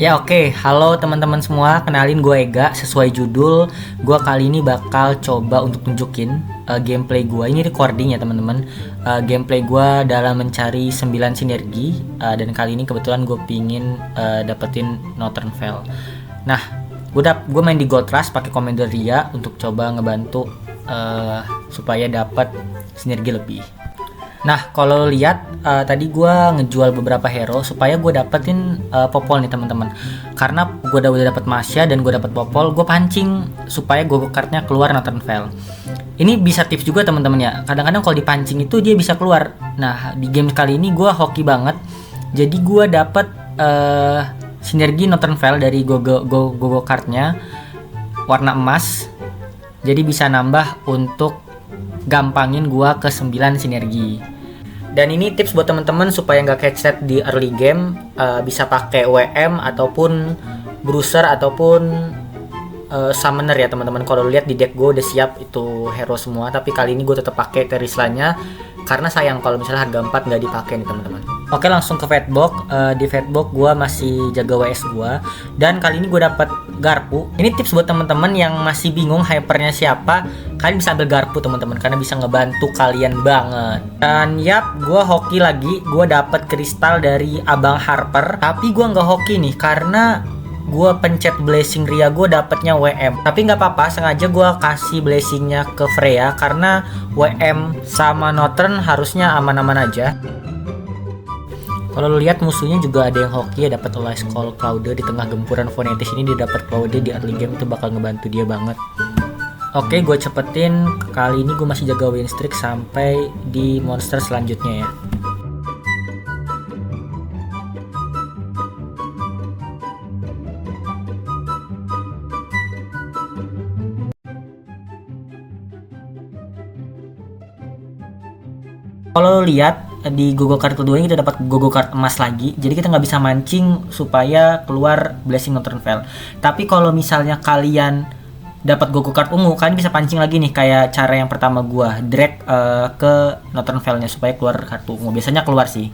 Ya oke, halo teman-teman semua, kenalin gue Ega. Sesuai judul, gue kali ini bakal coba untuk tunjukin gameplay gue. Ini recording ya teman-teman. Gameplay gue dalam mencari 9 sinergi, dan kali ini kebetulan gue pingin dapetin Northern Vale. Nah, gue main di Gold Rush pakai Commander Ria untuk coba ngebantu supaya dapat sinergi lebih. Nah, kalau lihat tadi gue ngejual beberapa hero supaya gue dapetin popol nih teman-teman. Karena gue udah dapet Masya dan gue dapet popol, gue pancing supaya go cardnya keluar Northern Vale. Ini bisa tips juga teman-teman ya. Kadang-kadang kalau dipancing itu dia bisa keluar. Nah, di game kali ini gue hoki banget. Jadi gue dapet sinergi Northern Vale dari go cardnya warna emas. Jadi bisa nambah untuk gampangin gua ke 9 sinergi. Dan ini tips buat teman-teman supaya nggak kecet di early game, bisa pakai WM ataupun bruiser ataupun summoner ya teman-teman. Kalau lihat di deck gue udah siap itu hero semua, tapi kali ini gue tetap pakai Terislanya karena sayang kalau misalnya harga 4 nggak dipakai nih teman-teman. Oke, langsung ke Fatbox. Di Fatbox gue masih jaga WS gue, dan kali ini gue dapat Garpu. Ini tips buat teman-teman yang masih bingung hypernya siapa, kalian bisa ambil Garpu teman-teman karena bisa ngebantu kalian banget. Dan yap, gue hoki lagi, gue dapat kristal dari Abang Harper, tapi gue nggak hoki nih karena gue pencet blessing Ria, gue dapetnya WM. Tapi nggak apa-apa, sengaja gue kasih blessingnya ke Freya karena WM sama Northern harusnya aman-aman aja. Kalau lu lihat musuhnya juga ada yang hoki ya, dapat Elias Call Cloud di tengah gempuran Fonetis ini. Dia dapat Cloud di early game, itu bakal ngebantu dia banget. Oke, gue cepetin. Kali ini gue masih jaga win streak sampai di monster selanjutnya ya. Kalau lihat di Gogo card kedua ini kita dapat Gogo card emas lagi, jadi kita nggak bisa mancing supaya keluar Blessing Northern Vale. Tapi kalau misalnya kalian dapat Gogo card ungu, kalian bisa pancing lagi nih kayak cara yang pertama gua drag ke Northern Vale nya supaya keluar kartu ungu. Biasanya keluar sih.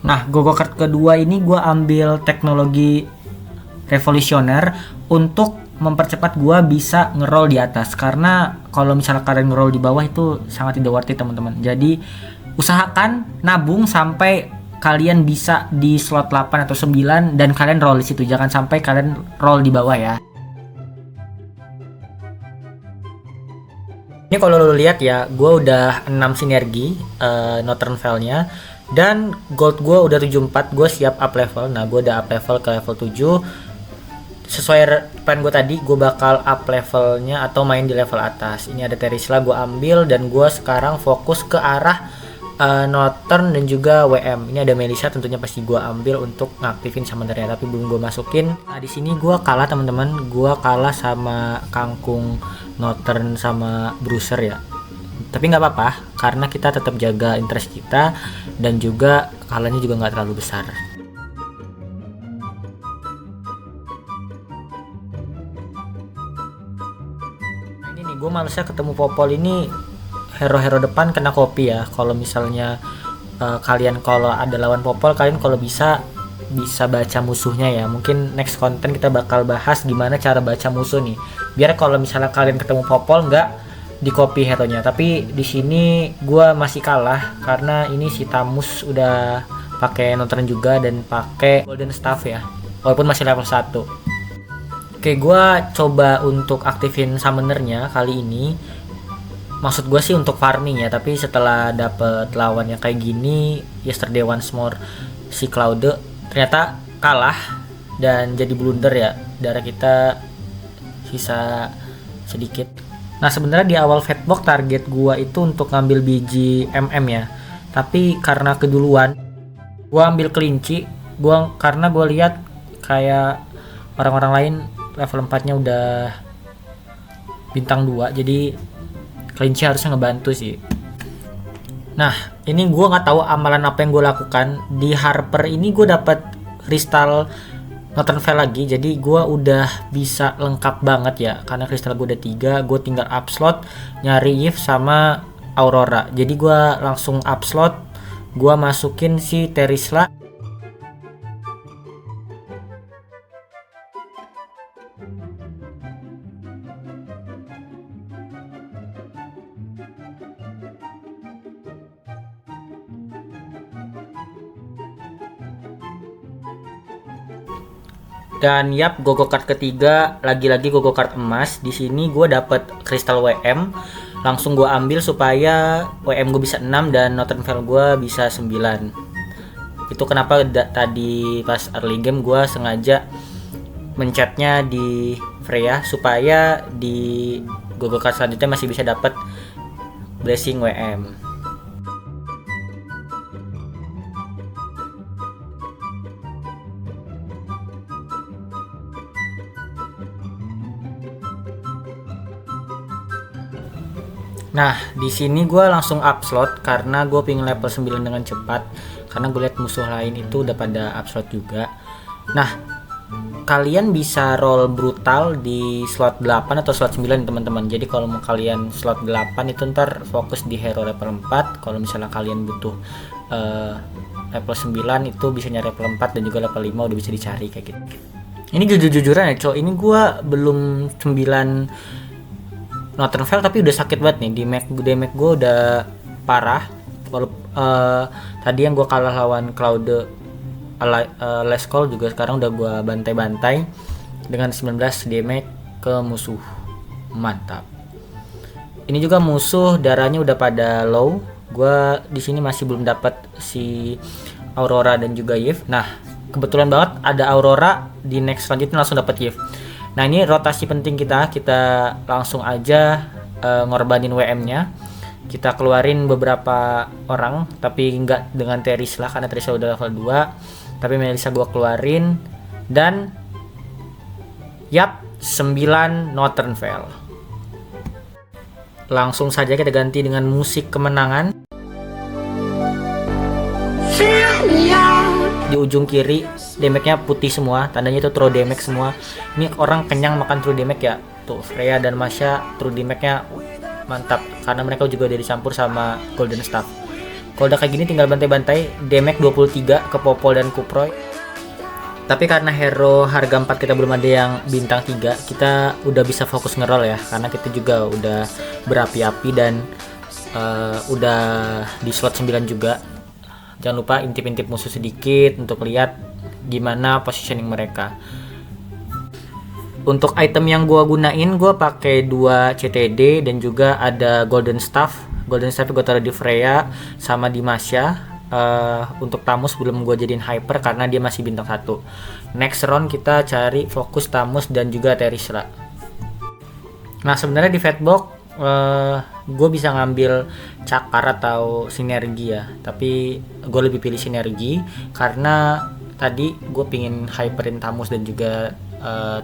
Nah, Gogo card kedua ini gua ambil teknologi Revolutioner untuk mempercepat gua bisa ngeroll di atas, karena kalau misalnya kalian ngeroll di bawah itu sangat tidak worth it teman-teman. Jadi usahakan nabung sampai kalian bisa di slot 8 atau 9 dan kalian roll di situ, jangan sampai kalian roll di bawah ya. Ini kalau lo lihat ya, gua udah 6 sinergi Northern Vale nya, dan gold gua udah 74, gua siap up level. Nah, gua udah up level ke level 7. Sesuai plan gue tadi, gue bakal up levelnya atau main di level atas. Ini ada Terisla gue ambil, dan gue sekarang fokus ke arah Northern dan juga WM. Ini ada Melissa, tentunya pasti gue ambil untuk ngaktifin summonernya, tapi belum gue masukin. Nah, di sini gue kalah teman-teman, gue kalah sama Kangkung Northern sama Bruiser ya. Tapi nggak apa-apa, karena kita tetap jaga interest kita dan juga kalahnya juga nggak terlalu besar. Gue malesnya ketemu popol ini, hero-hero depan kena copy ya. Kalau misalnya kalian kalau ada lawan popol, kalian kalau bisa baca musuhnya ya. Mungkin next konten kita bakal bahas gimana cara baca musuh nih, biar kalau misalnya kalian ketemu popol nggak di copy hero-nya. Tapi di sini gue masih kalah karena ini si Tamus udah pakai Northern juga dan pakai Golden Staff ya, walaupun masih level 1. Oke, gue coba untuk aktifin summonernya kali ini. Maksud gue sih untuk farming ya, tapi setelah dapet lawan yang kayak gini, Yesterday Once More, si Cloud ternyata kalah dan jadi blunder ya. Darah kita sisa sedikit. Nah, sebenarnya di awal Fatbox target gue itu untuk ngambil biji ya, tapi karena keduluan gue ambil kelinci. Karena gue lihat kayak orang-orang lain level 4 nya udah bintang 2, jadi kelinci harusnya ngebantu sih. Nah, ini gue nggak tahu amalan apa yang gue lakukan. Di Harper ini gue dapat kristal Northern Vale lagi, jadi gue udah bisa lengkap banget ya, karena kristal gue udah 3. Gue tinggal up slot nyari Yves sama Aurora. Jadi gue langsung up slot, gue masukin si Terisla. Dan yap, gogo card ketiga lagi-lagi gogo card emas. Di sini gue dapet kristal WM. Langsung gue ambil supaya WM gue bisa 6 dan Northern Veil gue bisa 9. Itu kenapa tadi pas early game gue sengaja mencetnya di Freya supaya di gogo card selanjutnya masih bisa dapat blessing WM. Nah, di sini gue langsung up slot karena gue pengen level 9 dengan cepat. Karena gue lihat musuh lain itu udah pada up slot juga. Nah, kalian bisa roll brutal di slot 8 atau slot 9 teman-teman. Jadi kalau mau kalian slot 8 itu ntar fokus di hero level 4. Kalau misalnya kalian butuh level 9 itu bisa nyari level 4 dan juga level 5 udah bisa dicari kayak gitu. Ini jujur-jujuran ya, cowok. Ini gue belum 9 Northern Veil tapi udah sakit banget nih. Damage gue udah parah. Tadi yang gue kalah lawan Claude Lescol juga sekarang udah gue bantai-bantai dengan 19 damage ke musuh. Mantap. Ini juga musuh darahnya udah pada low. Gue di sini masih belum dapat si Aurora dan juga Yves. Nah, kebetulan banget ada Aurora, di next selanjutnya langsung dapat Yves. Nah, ini rotasi penting kita langsung aja ngorbanin WM-nya. Kita keluarin beberapa orang, tapi nggak dengan Terisla karena Terisla udah level 2. Tapi Melissa gua keluarin dan yap, 9 Northern Veil. Langsung saja kita ganti dengan musik kemenangan. Di ujung kiri damage-nya putih semua, tandanya itu true damage semua. Ini orang kenyang makan true damage ya. Tuh, Freya dan Masya true damage-nya mantap karena mereka juga udah dicampur sama Golden Staff. Kalau udah kayak gini tinggal bantai-bantai, damage 23 ke Popol dan Kuproy. Tapi karena hero harga 4 kita belum ada yang bintang 3, kita udah bisa fokus ngeroll ya, karena kita juga udah berapi-api dan udah di slot 9 juga. Jangan lupa intip-intip musuh sedikit untuk lihat gimana positioning mereka. Untuk item yang gua gunain, gua pakai 2 CTD dan juga ada Golden Staff. Golden Staff gua taruh di Freya sama di Masya. Untuk Tamus belum gua jadiin hyper karena dia masih bintang 1. Next round kita cari fokus Tamus dan juga Terisla. Nah, sebenarnya di Fatbox gue bisa ngambil cakar atau sinergi ya, tapi gue lebih pilih sinergi karena tadi gue pingin hyperin Tamus dan juga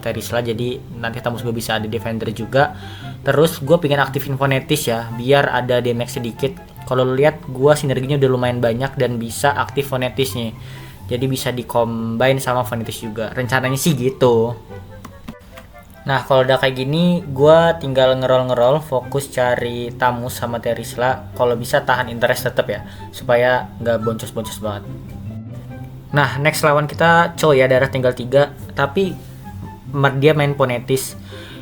Terisla, jadi nanti Tamus gue bisa ada defender juga. Terus gue pingin aktifin Phonetis ya, biar ada damage sedikit. Kalau lu lihat gue sinerginya udah lumayan banyak dan bisa aktif Phonetisnya, jadi bisa di-combine sama Phonetis juga, rencananya sih gitu. Nah, kalau udah kayak gini, gue tinggal ngerol-ngerol, fokus cari Tamus sama Terisla. Kalau bisa tahan interest tetap ya, supaya nggak boncos-boncos banget. Nah, next lawan kita Cho ya, darah tinggal 3, tapi dia main Phonetis.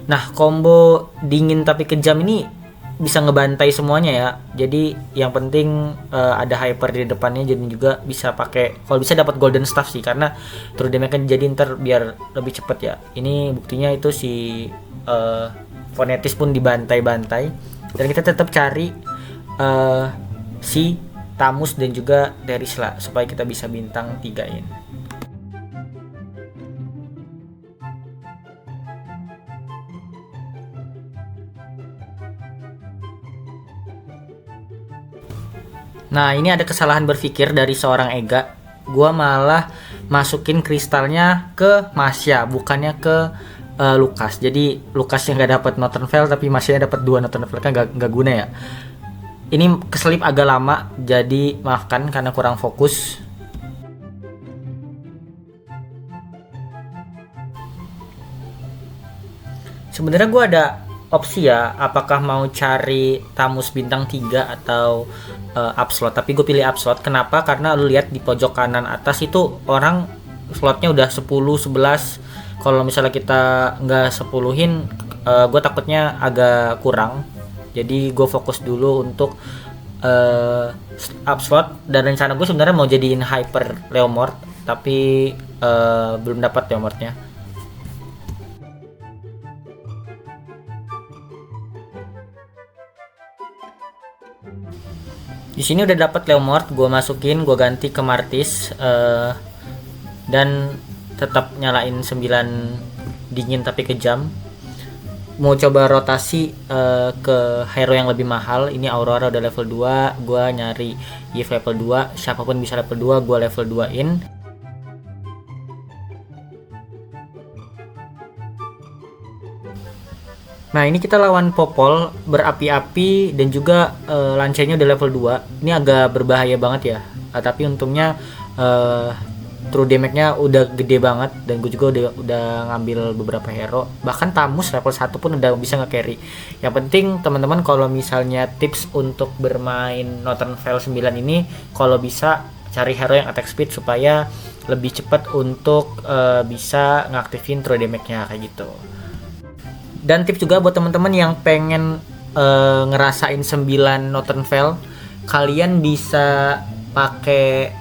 Nah, combo dingin tapi kejam ini bisa ngebantai semuanya ya. Jadi yang penting ada hyper di depannya, jadi juga bisa pakai, kalau bisa dapat Golden Staff sih, karena true damage kan jadi ntar biar lebih cepet ya. Ini buktinya itu si Phonetis pun dibantai-bantai dan kita tetap cari si Tamus dan juga Terisla supaya kita bisa bintang 3-in. Nah, ini ada kesalahan berpikir dari seorang Ega. Gua malah masukin kristalnya ke Masya, bukannya ke Lukas. Jadi Lukas yang nggak dapat Northern Veil, tapi Masya dapat 2 Northern Veil, kan nggak guna ya. Ini keselip agak lama, jadi maafkan karena kurang fokus. Sebenarnya gue ada opsi ya, apakah mau cari Tamus bintang 3 atau up slot, tapi gue pilih up slot. Kenapa? Karena lu lihat di pojok kanan atas itu orang slotnya udah 10, 11. Kalau misalnya kita nggak 10-in, gue takutnya agak kurang. Jadi gue fokus dulu untuk up slot, dan rencana gue sebenarnya mau jadiin hyper Leomord, tapi belum dapat Leomordnya. Di sini udah dapat Leomord, gue masukin, gue ganti ke Martis, dan tetap nyalain 9 dingin tapi kejam. Mau coba rotasi ke hero yang lebih mahal. Ini Aurora udah level 2, gue nyari Yves level 2, siapapun bisa level 2, gue level 2 in. Nah ini kita lawan Popol berapi-api dan juga lancenya udah level 2. Ini agak berbahaya banget ya, tapi untungnya true damage-nya udah gede banget, dan gue juga udah ngambil beberapa hero, bahkan Tamus level 1 pun udah bisa nge-carry. Yang penting teman-teman kalau misalnya tips untuk bermain Northern Veil 9 ini, kalau bisa cari hero yang attack speed supaya lebih cepat untuk bisa ngaktifin true damage-nya kayak gitu. Dan tips juga buat teman-teman yang pengen ngerasain 9 Northern Veil, kalian bisa pakai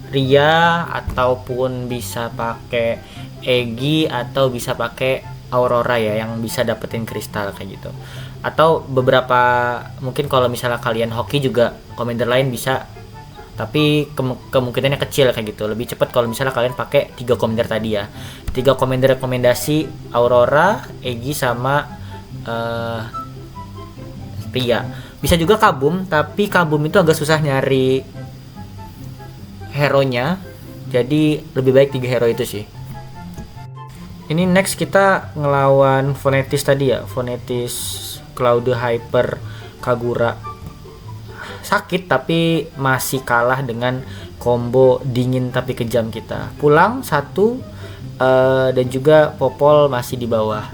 Ria ataupun bisa pakai Egi atau bisa pakai Aurora ya, yang bisa dapetin kristal kayak gitu. Atau beberapa mungkin kalau misalnya kalian hoki juga commander lain bisa, tapi kemungkinannya kecil kayak gitu. Lebih cepat kalau misalnya kalian pakai 3 commander tadi ya. 3 commander rekomendasi Aurora, Egi sama Ria. Bisa juga Kabum, tapi Kabum itu agak susah nyari hero-nya, jadi lebih baik 3 hero itu sih. Ini next kita ngelawan Fonetis tadi ya, Fonetis Cloud Hyper Kagura. Sakit tapi masih kalah dengan combo dingin tapi kejam kita. Pulang 1, dan juga Popol masih di bawah.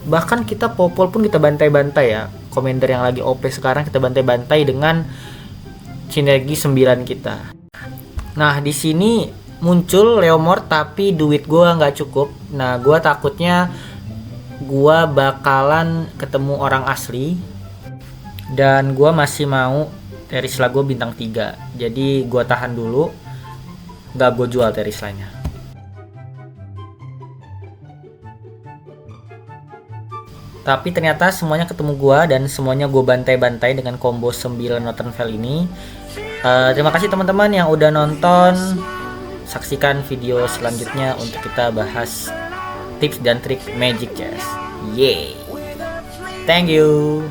Bahkan kita Popol pun kita bantai-bantai ya, commander yang lagi OP sekarang kita bantai-bantai dengan sinergi 9 kita. Nah di sini muncul Leomord tapi duit gua nggak cukup. Nah gua takutnya gua bakalan ketemu orang asli, dan gua masih mau Terisla gua bintang 3. Jadi gua tahan dulu, nggak gua jual Terislanya. Tapi ternyata semuanya ketemu gua, dan semuanya gua bantai-bantai dengan combo 9 Northern Veil ini. Terima kasih teman-teman yang udah nonton. Saksikan video selanjutnya untuk kita bahas tips dan trik Magic Chess. Yeay. Thank you.